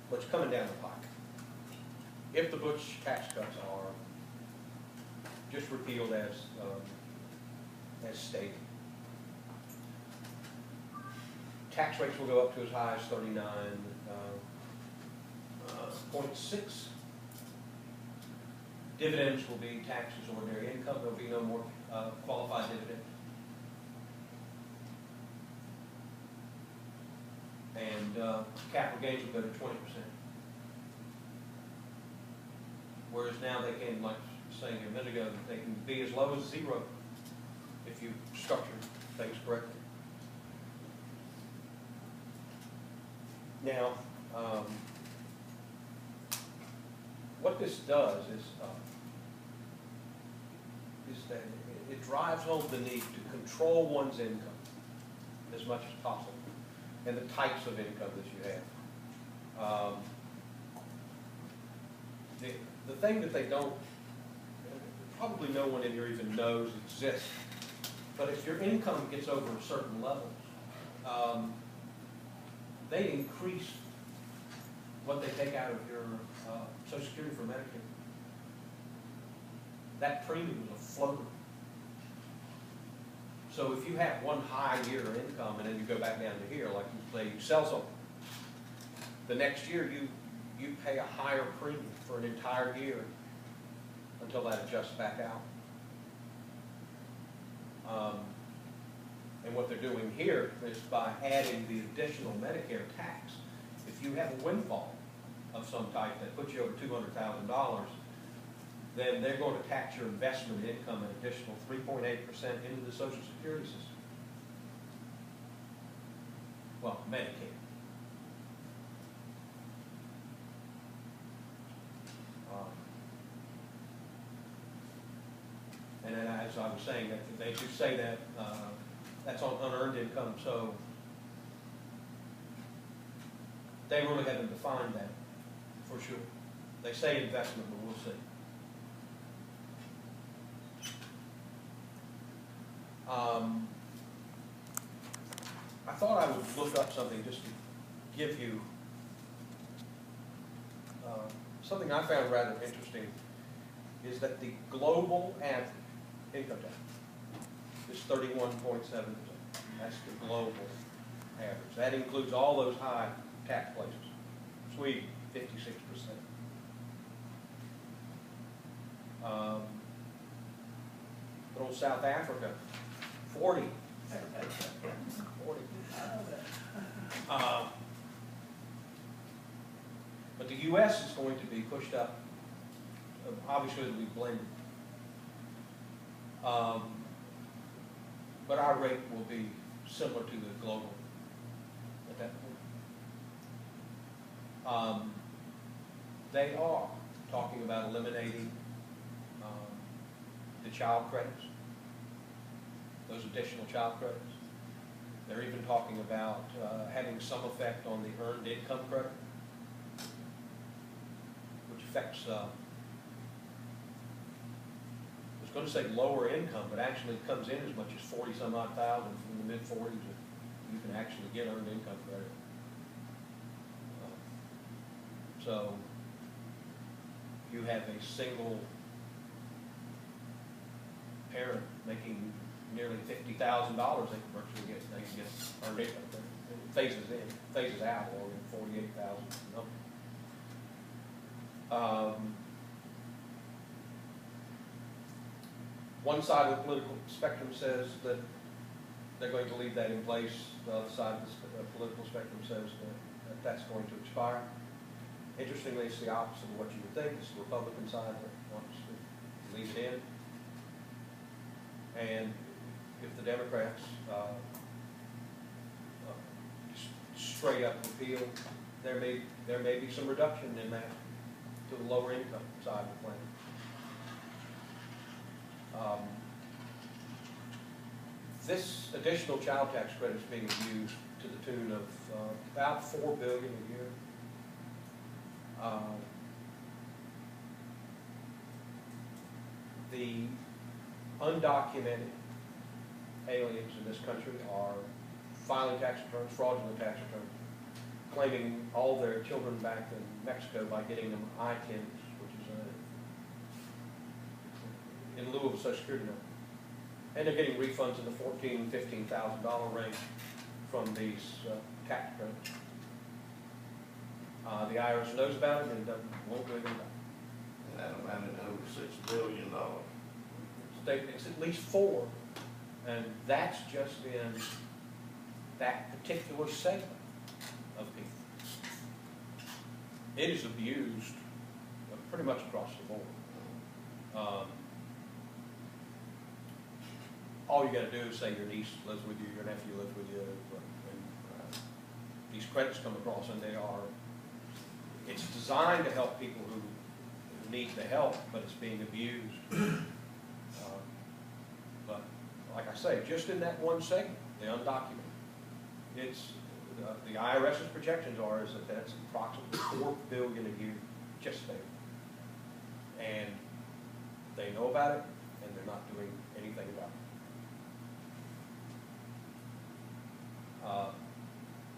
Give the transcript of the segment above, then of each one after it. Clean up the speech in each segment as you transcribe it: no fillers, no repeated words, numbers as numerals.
what's coming down the pike. If the Bush tax cuts are just repealed as stated, tax rates will go up to as high as 39.6. Dividends will be taxed as ordinary income. There will be no more qualified dividend. And capital gains will go to 20%. Whereas now they can, like saying a minute ago, they can be as low as 0 if you structure things correctly. Now, what this does is that it drives home the need to control one's income as much as possible, and the types of income that you have. The thing that they don't, probably no one in here even knows exists, but if your income gets over a certain level, they increase what they take out of your Social Security for Medicare. That premium is a floater. So if you have one high year of income and then you go back down to here, like you say you sell something, the next year you pay a higher premium for an entire year until that adjusts back out. And what they're doing here is by adding the additional Medicare tax, if you have a windfall of some type that puts you over $200,000, then they're going to tax your investment income an additional 3.8% into the Social Security system. Well, Medicaid. And then, as I was saying, that they should say that that's on unearned income, so they really haven't defined that for sure. They say investment, but we'll see. I thought I would look up something just to give you something I found rather interesting, is that the global average income tax is 31.7%. That's the global average. That includes all those high tax places. Sweden, 56%. Good old South Africa, 40. 40. But the U.S. is going to be pushed up. Obviously, it'll be blended. But our rate will be similar to the global at that point. They are talking about eliminating the child credits, those additional child credits. They're even talking about having some effect on the earned income credit, which affects, I was going to say lower income, but actually it comes in as much as 40-some odd thousand from the mid-40s. You can actually get earned income credit. So you have a single parent making nearly $50,000, they can virtually get earned income credit. It phases out, or in 48,000. One side of the political spectrum says that they're going to leave that in place. The other side of the political spectrum says that that's going to expire. Interestingly, it's the opposite of what you would think. It's the Republican side that wants to leave it in. And if the Democrats straight up repeal, there may be some reduction in that to the lower income side of the plan. This additional child tax credit is being used to the tune of about $4 billion a year. The undocumented aliens in this country are filing tax returns, fraudulent tax returns, claiming all their children back in Mexico by getting them I-10s, which is in lieu of a Social Security number. And they're getting refunds in the $14,000, $15,000 range from these tax credits. The IRS knows about it and won't do anything about it. And that amounted to over $6 billion. It's at least 4, and that's just in that particular segment of people. It is abused pretty much across the board. All you got to do is say your niece lives with you, your nephew lives with you, and these credits come across, and it's designed to help people who need the help, but it's being abused. But like I say, just in that one segment, the undocumented, it's the IRS's projections are is that that's approximately $4 billion a year just there, and they know about it, and they're not doing anything about it.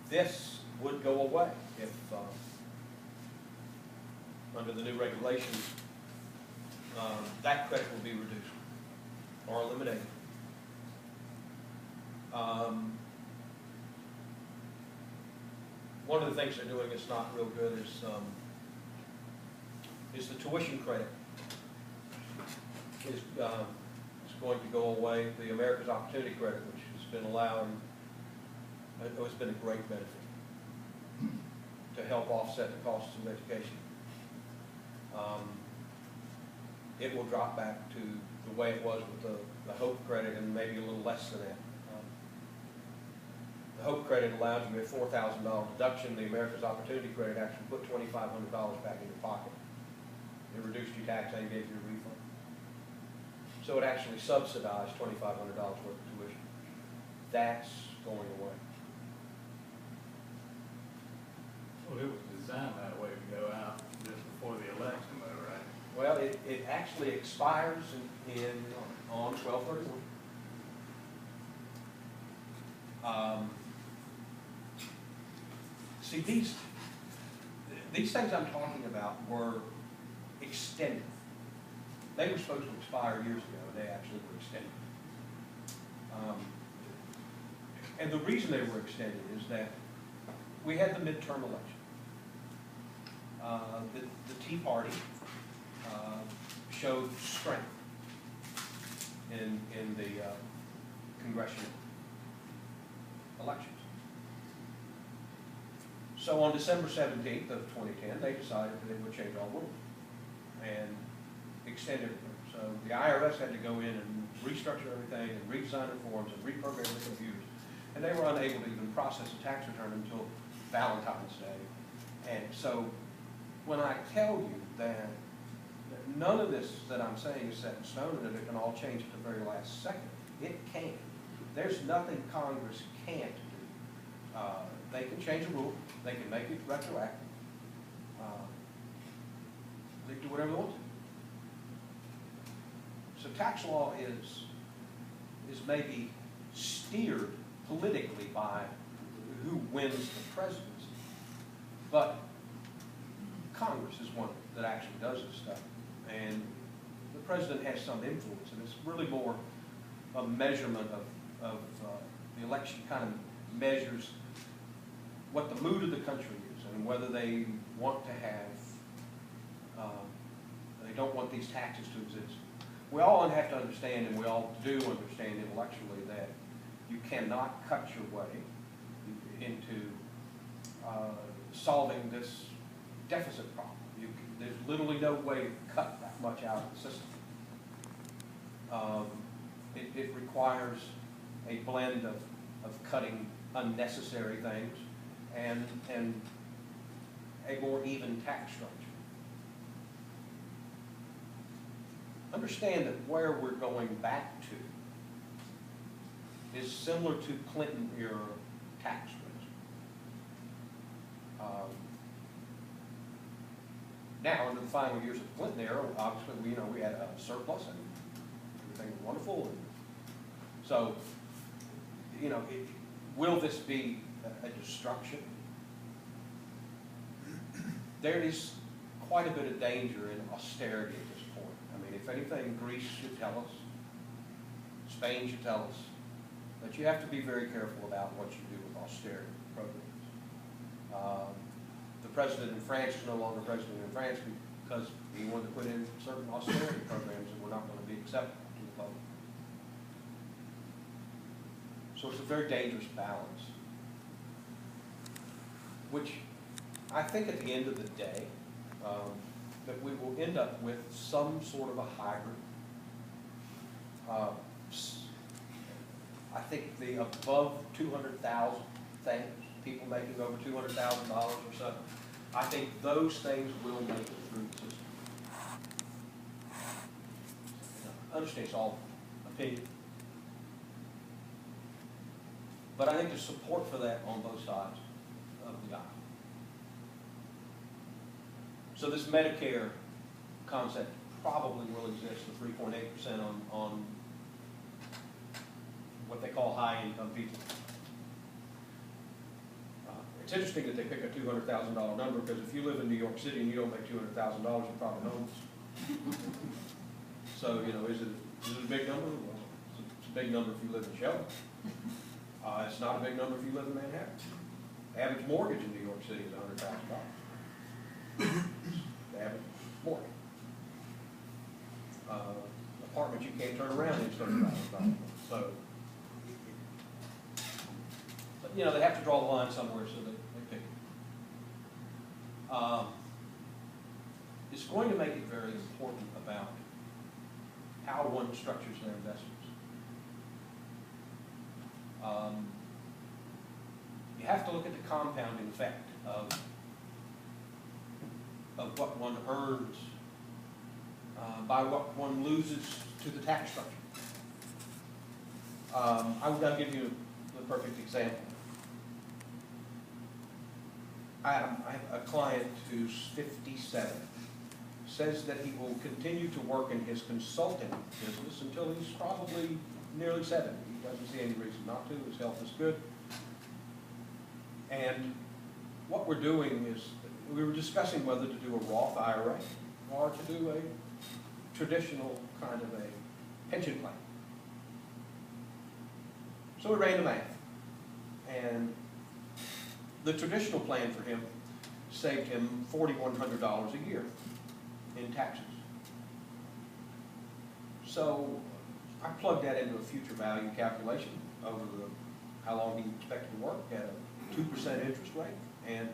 This would go away if, under the new regulations, that credit will be reduced or eliminated. One of the things they're doing that's not real good is the tuition credit is going to go away. The America's Opportunity Credit, which has been allowing, it's been a great benefit to help offset the costs of education. It will drop back to the way it was with the Hope Credit, and maybe a little less than that. The Hope Credit allows you a $4,000 deduction. The America's Opportunity Credit actually put $2,500 back in your pocket. It reduced your tax and gave you a refund. So it actually subsidized $2,500 worth of tuition. That's going away. Well, it was designed that way to go out just before the election, though, right? Well, it actually expires on 12/31. See, these things I'm talking about were extended. They were supposed to expire years ago, and they actually were extended. And the reason they were extended is that we had the midterm election. The Tea Party showed strength in the congressional elections. So on December 17th of 2010, they decided that they would change all rules and extend everything. So the IRS had to go in and restructure everything and redesign the forms and reprogram the computers. And they were unable to even process a tax return until Valentine's Day. And so when I tell you that none of this that I'm saying is set in stone and that it can all change at the very last second, it can. There's nothing Congress can't do. They can change a rule. They can make it retroactive. They can do whatever they want to. So tax law is maybe steered politically by who wins the presidency. But Congress is one that actually does this stuff. And the president has some influence, and it's really more a measurement of the election kind of measures what the mood of the country is and whether they want to have, they don't want these taxes to exist. We all have to understand, and we all do understand intellectually, that you cannot cut your way into solving this deficit problem. There's literally no way to cut that much out of the system. It requires a blend of cutting unnecessary things and a more even tax structure. Understand that where we're going back to is similar to Clinton-era tax rates. Now, under the final years of the Clinton era, obviously, we had a surplus and everything was wonderful. And so, will this be a destruction there is quite a bit of danger in austerity at this point. I mean, if anything, Greece should tell us, Spain should tell us, that you have to be very careful about what you do with austerity programs. The president in France is no longer president in France because he wanted to put in certain austerity programs that were not going to be acceptable to the public. So it's a very dangerous balance, which I think at the end of the day, that we will end up with some sort of a hybrid. I think the above 200,000 things, people making over $200,000 or so, I think those things will make it through the system. I understand it's all opinion. But I think there's support for that on both sides of the aisle. So this Medicare concept probably will exist, the 3.8% on what they call high-income people. It's interesting that they pick a $200,000 number, because if you live in New York City and you don't make $200,000, you're probably homeless. So, you know, is it a big number? Well, it's a big number if you live in Shelby. It's not a big number if you live in Manhattan. The average mortgage in New York City is $100,000. The average mortgage. Apartment you can't turn around in $30,000. So, but, you know, they have to draw the line somewhere, so they pick it. It's going to make it very important about how one structures their investments. You have to look at the compounding effect of what one earns by what one loses to the tax structure. I'll give you the perfect example. I have a client who's 57, says that he will continue to work in his consulting business until he's probably nearly 70. He doesn't see any reason not to. His health is good. And what we're doing is, we were discussing whether to do a Roth IRA or to do a traditional kind of a pension plan. So we ran the math. And the traditional plan for him saved him $4,100 a year in taxes. So I plugged that into a future value calculation over how long he expected to work at a 2% interest rate, and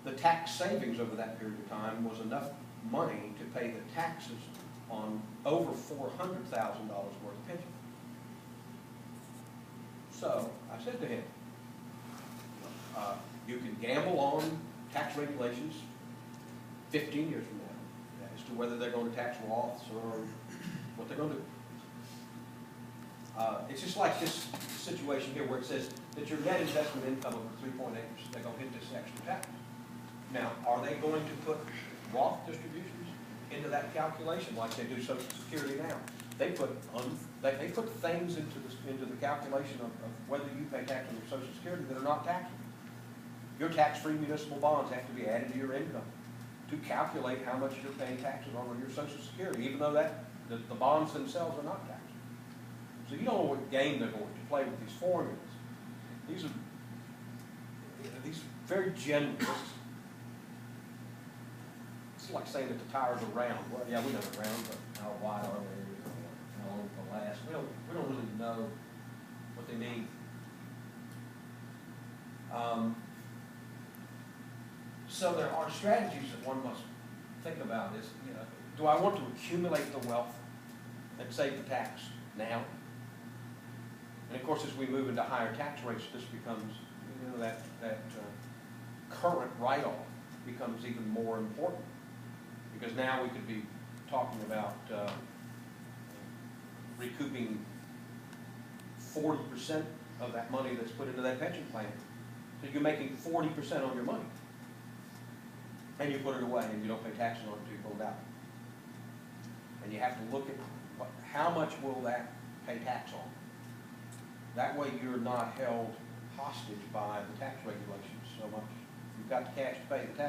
the tax savings over that period of time was enough money to pay the taxes on over $400,000 worth of pension. So I said to him, you can gamble on tax regulations 15 years from now as to whether they're going to tax Roths or what they're going to do. It's just like this situation here where it says that your net investment income over 3.8%, they're going to hit this extra tax. Now, are they going to put Roth distributions into that calculation like they do Social Security now? They put things into the calculation of whether you pay tax on your Social Security that are not taxable. Your tax-free municipal bonds have to be added to your income to calculate how much you're paying taxes on your Social Security, even though the bonds themselves are not taxable. So you don't know what game they're going to play with these formulas. These are very general. It's like saying that the tires are round. Well, yeah, we know they're round, but how wide are they? How long will they last? We don't really know what they mean. So there are strategies that one must think about. Is, you know, do I want to accumulate the wealth and save the tax now? And of course, as we move into higher tax rates, this becomes, you know, that current write-off becomes even more important, because now we could be talking about recouping 40% of that money that's put into that pension plan. So you're making 40% on your money, and you put it away, and you don't pay taxes on it until you pull it out. And you have to look at how much will that pay tax on. That way you're not held hostage by the tax regulations so much. You got the cash to pay the tax.